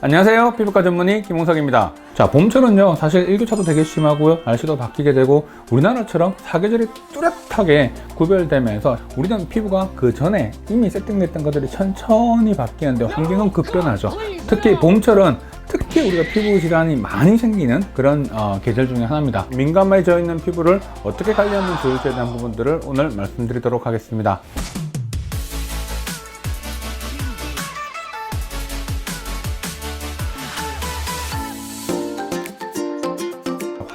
안녕하세요, 피부과 전문의 김홍석입니다. 자, 봄철은요 사실 일교차도 되게 심하고요, 날씨도 바뀌게 되고 우리나라처럼 사계절이 뚜렷하게 구별되면서 우리는 피부가 그 전에 이미 세팅됐던 것들이 천천히 바뀌는데 환경은 급변하죠. 특히 봄철은 특히 우리가 피부 질환이 많이 생기는 그런 계절 중에 하나입니다. 민감해져 있는 피부를 어떻게 관리하면 좋을지에 대한 부분들을 오늘 말씀드리도록 하겠습니다.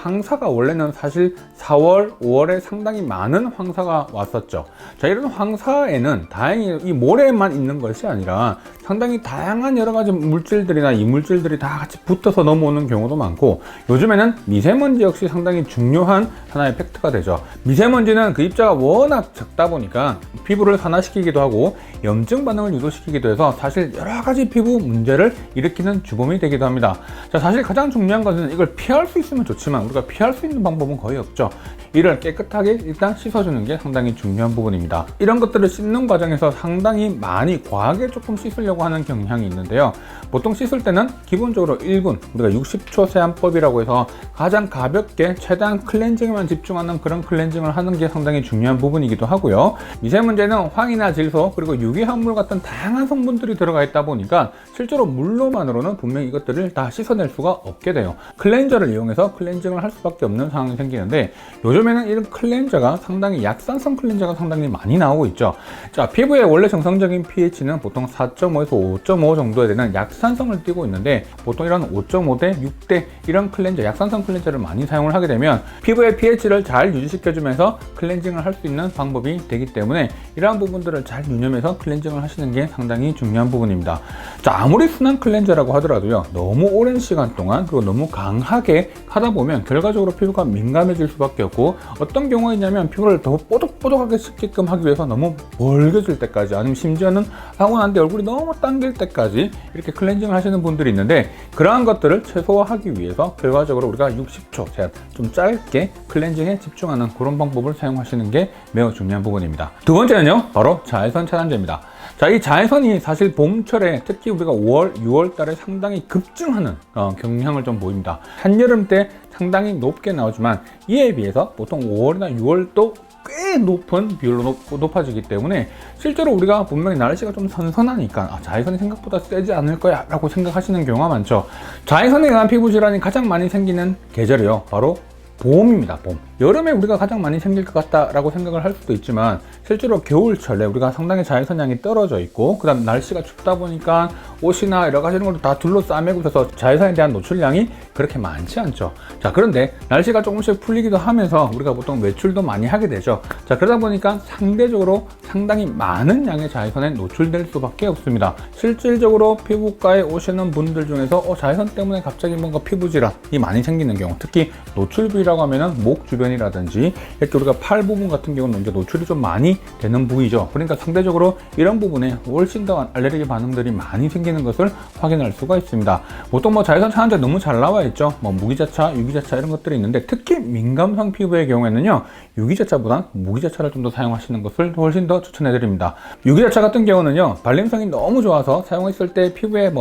황사가 원래는 사실 4월, 5월에 상당히 많은 황사가 왔었죠. 자, 이런 황사에는 다행히 이 모래만 있는 것이 아니라 상당히 다양한 여러 가지 물질들이나 이물질들이 다 같이 붙어서 넘어오는 경우도 많고, 요즘에는 미세먼지 역시 상당히 중요한 하나의 팩트가 되죠. 미세먼지는 그 입자가 워낙 적다 보니까 피부를 산화시키기도 하고 염증 반응을 유도시키기도 해서 사실 여러 가지 피부 문제를 일으키는 주범이 되기도 합니다. 자, 사실 가장 중요한 것은 이걸 피할 수 있으면 좋지만 우리가 피할 수 있는 방법은 거의 없죠. 이를 깨끗하게 일단 씻어주는 게 상당히 중요한 부분입니다. 이런 것들을 씻는 과정에서 상당히 많이 과하게 조금 씻으려고 하는 경향이 있는데요. 보통 씻을 때는 기본적으로 1분, 우리가 60초 세안법이라고 해서 가장 가볍게 최대한 클렌징에만 집중하는 그런 클렌징을 하는 게 상당히 중요한 부분이기도 하고요. 미세먼지는 황이나 질소 그리고 유기화합물 같은 다양한 성분들이 들어가 있다 보니까 실제로 물로만으로는 분명히 이것들을 다 씻어낼 수가 없게 돼요. 클렌저를 이용해서 클렌징을 할 수밖에 없는 상황이 생기는데, 요즘에는 이런 클렌저가 상당히 약산성 클렌저가 상당히 많이 나오고 있죠. 자, 피부의 원래 정상적인 pH는 보통 4.5에서 5.5 정도에 되는 약산성을 띠고 있는데, 보통 이런 5.5대 6대 이런 클렌저, 약산성 클렌저를 많이 사용을 하게 되면 피부의 pH를 잘 유지시켜주면서 클렌징을 할 수 있는 방법이 되기 때문에 이러한 부분들을 잘 유념해서 클렌징을 하시는 게 상당히 중요한 부분입니다. 자, 아무리 순한 클렌저라고 하더라도요, 너무 오랜 시간 동안 그리고 너무 강하게 하다 보면 결과적으로 피부가 민감해질 수밖에 없고, 어떤 경우가 있냐면 피부를 더 뽀득뽀득하게 씻게끔 하기 위해서 너무 멀게질 때까지, 아니면 심지어는 하고 난 뒤 얼굴이 너무 당길 때까지 이렇게 클렌징을 하시는 분들이 있는데, 그러한 것들을 최소화하기 위해서 결과적으로 우리가 60초 좀 짧게 클렌징에 집중하는 그런 방법을 사용하시는 게 매우 중요한 부분입니다. 두 번째는요, 바로 자외선 차단제입니다. 자, 이 자외선이 사실 봄철에 특히 우리가 5월, 6월 달에 상당히 급증하는 경향을 좀 보입니다. 한여름 때 상당히 높게 나오지만 이에 비해서 보통 5월이나 6월도 꽤 높은 비율로 높아지기 때문에 실제로 우리가 분명히 날씨가 좀 선선하니까 자외선이 생각보다 세지 않을 거야 라고 생각하시는 경우가 많죠. 자외선에 의한 피부 질환이 가장 많이 생기는 계절이요, 바로 봄입니다. 봄. 여름에 우리가 가장 많이 생길 것 같다라고 생각을 할 수도 있지만 실제로 겨울철에 우리가 상당히 자외선량이 떨어져 있고, 그 다음 날씨가 춥다 보니까 옷이나 여러 가지 이런 것도 다 둘러싸매고 있어서 자외선에 대한 노출량이 그렇게 많지 않죠. 자, 그런데 날씨가 조금씩 풀리기도 하면서 우리가 보통 외출도 많이 하게 되죠. 자, 그러다 보니까 상대적으로 상당히 많은 양의 자외선에 노출될 수밖에 없습니다. 실질적으로 피부과에 오시는 분들 중에서 자외선 때문에 갑자기 뭔가 피부 질환이 많이 생기는 경우, 특히 노출부위라고 하면은 목 주변이라든지 이렇게 우리가 팔 부분 같은 경우는 이제 노출이 좀 많이 되는 부위죠. 그러니까 상대적으로 이런 부분에 훨씬 더 알레르기 반응들이 많이 생기는 것을 확인할 수가 있습니다. 보통 자외선 차단제 너무 잘 나와 있죠. 무기자차, 유기자차 이런 것들이 있는데, 특히 민감성 피부의 경우에는요, 유기자차보다 무기자차를 좀 더 사용하시는 것을 훨씬 더 추천해 드립니다. 유기자차 같은 경우는요, 발림성이 너무 좋아서 사용했을 때 피부에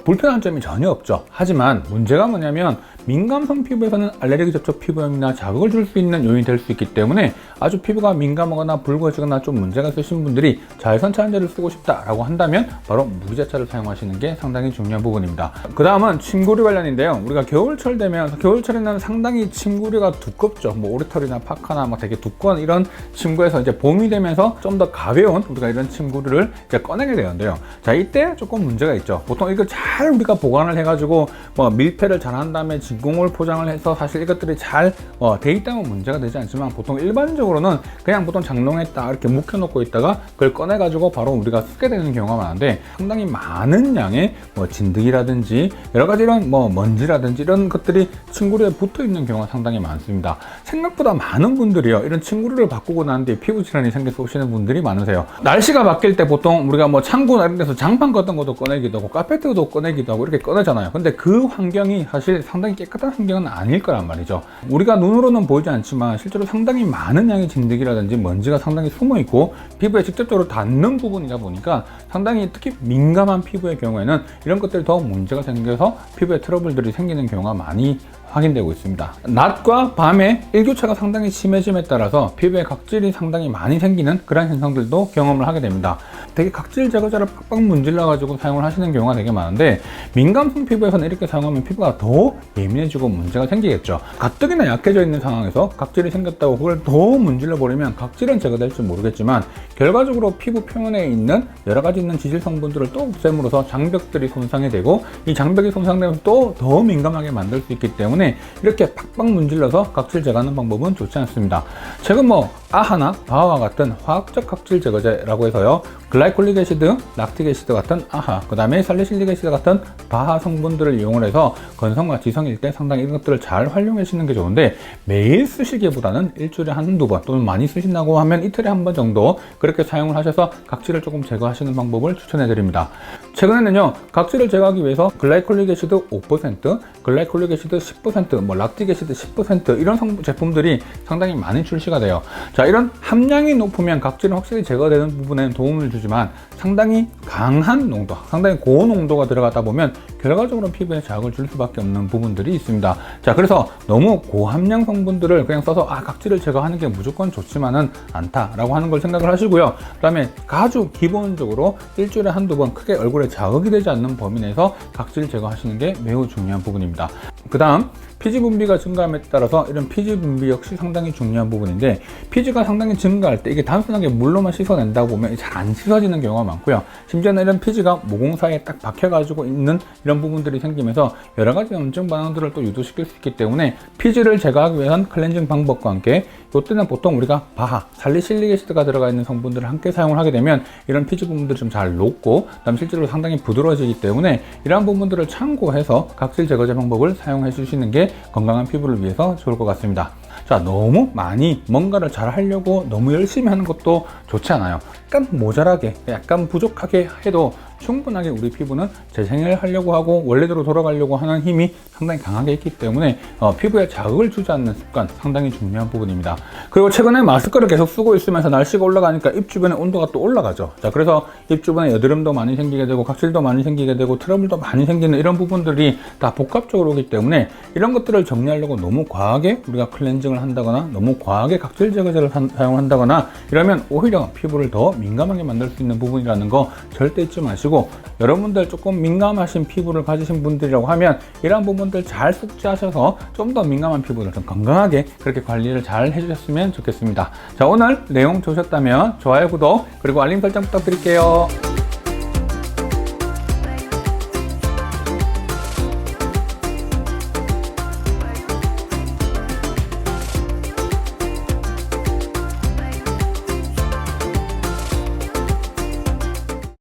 불편한 점이 전혀 없죠. 하지만 문제가 뭐냐면 민감성 피부에서는 알레르기 접촉 피부염이나 자극을 줄 수 있는 요인이 될 수 있기 때문에 아주 피부가 민감하거나 붉어지거나 좀 문제가 있으신 분들이 자외선 차단제를 쓰고 싶다라고 한다면 바로 무기자차를 사용하시는 게 상당히 중요한 부분입니다. 그 다음은 침구류 관련인데요, 우리가 겨울철 되면, 겨울철에는 상당히 침구류가 두껍죠. 오리털이나 파카나 되게 두꺼운 이런 침구에서 이제 봄이 되면서 좀 더 가벼운 우리가 이런 침구류를 이제 꺼내게 되는데요, 자, 이때 조금 문제가 있죠. 보통 이걸 잘 우리가 보관을 해가지고 밀폐를 잘 한 다음에 진공을 포장을 해서 사실 이것들이 잘 돼 있다면 문제가 되지 않지만, 보통 일반적으로는 그냥 보통 장롱에 딱 이렇게 묵혀놓고 있다가 그걸 꺼내가지고 바로 우리가 쓰게 되는 경우가 많은데, 상당히 많은 양의 진드기라든지 여러 가지 이런 먼지라든지 이런 것들이 침구류에 붙어 있는 경우가 상당히 많습니다. 생각보다 많은 분들이요, 이런 침구류를 바꾸고 난 뒤에 피부 질환이 생겨서 오시는 분들이 많으세요. 날씨가 바뀔 때 보통 우리가 창고나 이런 데서 장판 같은 것도 꺼내기도 하고 카페트 오일로도 꺼내기도 하고 이렇게 꺼내잖아요. 근데 그 환경이 사실 상당히 깨끗한 환경은 아닐 거란 말이죠. 우리가 눈으로는 보이지 않지만 실제로 상당히 많은 양의 진드기라든지 먼지가 상당히 숨어 있고 피부에 직접적으로 닿는 부분이다 보니까 상당히 특히 민감한 피부의 경우에는 이런 것들이 더 문제가 생겨서 피부에 트러블들이 생기는 경우가 많이 확인되고 있습니다. 낮과 밤의 일교차가 상당히 심해짐에 따라서 피부에 각질이 상당히 많이 생기는 그런 현상들도 경험을 하게 됩니다. 되게 각질 제거제를 팍팍 문질러 가지고 사용을 하시는 경우가 되게 많은데 민감성 피부에서는 이렇게 사용하면 피부가 더 예민해지고 문제가 생기겠죠. 가뜩이나 약해져 있는 상황에서 각질이 생겼다고 그걸 더 문질러 버리면 각질은 제거될지 모르겠지만 결과적으로 피부 표면에 있는 여러 가지 있는 지질 성분들을 또 없앰으로써 장벽들이 손상이 되고 이 장벽이 손상되면 또 더 민감하게 만들 수 있기 때문에 이렇게 팍팍 문질러서 각질 제거하는 방법은 좋지 않습니다. 최근 아하나 바하와 같은 화학적 각질 제거제라고 해서요, 글라이콜릭 애시드, 락틱 애시드 같은 아하, 그 다음에 살리실릭 애시드 같은 바하 성분들을 이용을 해서 건성과 지성일 때 상당히 이런 것들을 잘 활용하시는 게 좋은데, 매일 쓰시기보다는 일주일에 한두 번 또는 많이 쓰신다고 하면 이틀에 한 번 정도 그렇게 사용을 하셔서 각질을 조금 제거하시는 방법을 추천해 드립니다. 최근에는요, 각질을 제거하기 위해서 글라이콜릭 애시드 5%, 글라이콜릭 애시드 10%, 락틱 애시드 10% 이런 제품들이 상당히 많이 출시가 돼요. 자, 이런 함량이 높으면 각질은 확실히 제거되는 부분에 도움을 주지만 상당히 강한 농도, 상당히 고농도가 들어가다 보면 결과적으로 피부에 자극을 줄 수밖에 없는 부분들이 있습니다. 자, 그래서 너무 고함량 성분들을 그냥 써서 각질을 제거하는 게 무조건 좋지만은 않다라고 하는 걸 생각을 하시고요. 그 다음에 아주 기본적으로 일주일에 한두 번 크게 얼굴에 자극이 되지 않는 범위 내에서 각질 제거하시는 게 매우 중요한 부분입니다. 그 다음 피지 분비가 증가함에 따라서 이런 피지 분비 역시 상당히 중요한 부분인데, 피지가 상당히 증가할 때 이게 단순하게 물로만 씻어낸다고 보면 잘 안 씻어지는 경우가 많고요. 심지어는 이런 피지가 모공 사이에 딱 박혀가지고 있는 이런 부분들이 생기면서 여러 가지 염증 반응들을 또 유도시킬 수 있기 때문에 피지를 제거하기 위한 클렌징 방법과 함께 이때는 보통 우리가 바하, 살리실릭 애시드가 들어가 있는 성분들을 함께 사용을 하게 되면 이런 피지 부분들이 좀 잘 녹고 그다음 실제로 상당히 부드러워지기 때문에 이러한 부분들을 참고해서 각질 제거제 방법을 사용해 주시는 게 건강한 피부를 위해서 좋을 것 같습니다. 자, 너무 많이 뭔가를 잘 하려고 너무 열심히 하는 것도 좋지 않아요. 약간 모자라게, 약간 부족하게 해도 충분하게 우리 피부는 재생을 하려고 하고 원래대로 돌아가려고 하는 힘이 상당히 강하게 있기 때문에 피부에 자극을 주지 않는 습관 상당히 중요한 부분입니다. 그리고 최근에 마스크를 계속 쓰고 있으면서 날씨가 올라가니까 입 주변의 온도가 또 올라가죠. 자, 그래서 입 주변에 여드름도 많이 생기게 되고 각질도 많이 생기게 되고 트러블도 많이 생기는 이런 부분들이 다 복합적으로 오기 때문에 이런 것들을 정리하려고 너무 과하게 우리가 클렌징을 한다거나 너무 과하게 각질 제거제를 사용한다거나 이러면 오히려 피부를 더 민감하게 만들 수 있는 부분이라는 거 절대 잊지 마시고, 여러분들 조금 민감하신 피부를 가지신 분들이라고 하면 이런 부분들 잘 숙지하셔서 좀 더 민감한 피부를 좀 건강하게 그렇게 관리를 잘 해주셨으면 좋겠습니다. 자, 오늘 내용 좋으셨다면 좋아요, 구독, 그리고 알림 설정 부탁드릴게요.